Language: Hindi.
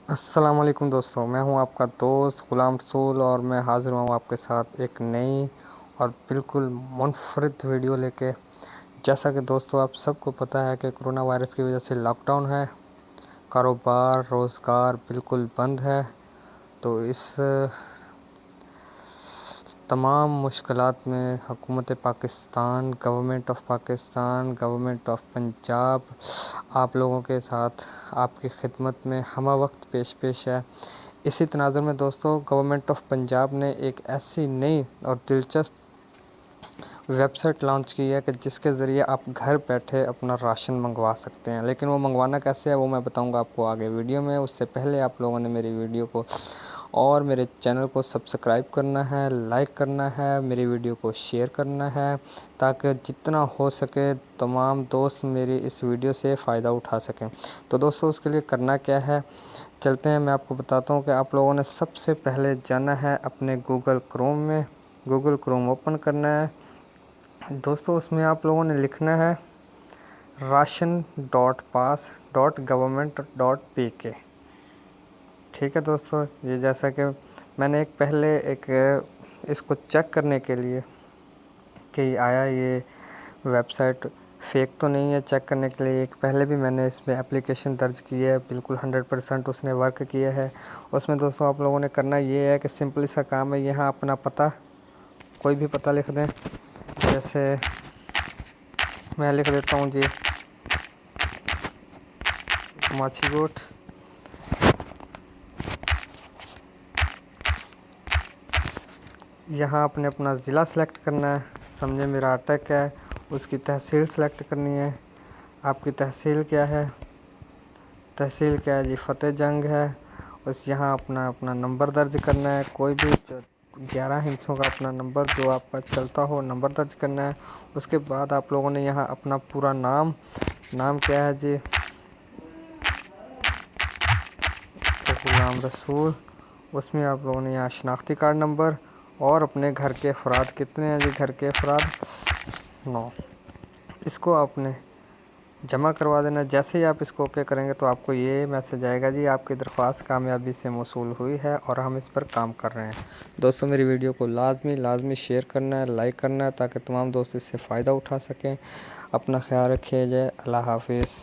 अस्सलाम वालेकुम दोस्तों, मैं हूं आपका दोस्त ग़ुलाम रसूल और मैं हाज़िर हूं आपके साथ एक नई और बिल्कुल मुनफ़रिद वीडियो लेके। जैसा कि दोस्तों आप सबको पता है कि कोरोना वायरस की वजह से लॉकडाउन है, कारोबार रोज़गार बिल्कुल बंद है। तो इस तमाम मुश्किलात में हुकूमत Pakistan, government of Pakistan, government of Punjab आप लोगों के साथ आपकी खिदमत में हमवक्त पेश है। इसी तनाज़ुर में दोस्तों गवर्नमेंट ऑफ़ पंजाब ने एक ऐसी नई और दिलचस्प वेबसाइट लॉन्च की है कि जिसके ज़रिए आप घर बैठे अपना राशन मंगवा सकते हैं। लेकिन वो मंगवाना कैसे है वो मैं बताऊंगा आपको आगे वीडियो में। उससे पहले आप लोगों ने मेरी वीडियो को और मेरे चैनल को सब्सक्राइब करना है, लाइक करना है, मेरी वीडियो को शेयर करना है ताकि जितना हो सके तमाम दोस्त मेरी इस वीडियो से फ़ायदा उठा सकें। तो दोस्तों उसके लिए करना क्या है, चलते हैं मैं आपको बताता हूँ कि आप लोगों ने सबसे पहले जाना है अपने गूगल क्रोम में। गूगल क्रोम ओपन करना है दोस्तों, उसमें आप लोगों ने लिखना है ration.pass.government.pk। ठीक है दोस्तों, ये जैसा कि मैंने पहले इसको चेक करने के लिए कि आया ये वेबसाइट फेक तो नहीं है, चेक करने के लिए एक पहले भी मैंने इसमें एप्लीकेशन दर्ज की है, बिल्कुल 100% उसने वर्क किया है। उसमें दोस्तों आप लोगों ने करना ये है कि सिंपल सा काम है, यहाँ अपना पता कोई भी पता लिख दें। जैसे मैं लिख देता हूँ जी माछीगोट, यहाँ आपने अपना ज़िला सेलेक्ट करना है, समझे मेरा अटक है। उसकी तहसील सेलेक्ट करनी है, आपकी तहसील क्या है, तहसील क्या है जी फ़तेह जंग है। बस यहाँ अपना नंबर दर्ज करना है, कोई भी 11 हिस्सों का अपना नंबर जो आपका चलता हो नंबर दर्ज करना है। उसके बाद आप लोगों ने यहाँ अपना पूरा नाम क्या है जी, ग़ुलाम रसूल। उसमें आप लोगों ने यहाँ शनाख्ती कार्ड नंबर और अपने घर के अफराद कितने हैं जी, घर के अफराद 9, इसको आपने जमा करवा देना। जैसे ही आप इसको ओके करेंगे तो आपको ये मैसेज आएगा जी आपकी दरख्वास्त कामयाबी से मौसूल हुई है और हम इस पर काम कर रहे हैं। दोस्तों मेरी वीडियो को लाजमी शेयर करना है, लाइक करना है ताकि तमाम दोस्त इससे फ़ायदा उठा सकें। अपना ख्याल रखिए, जय अल्लाह हाफिज़।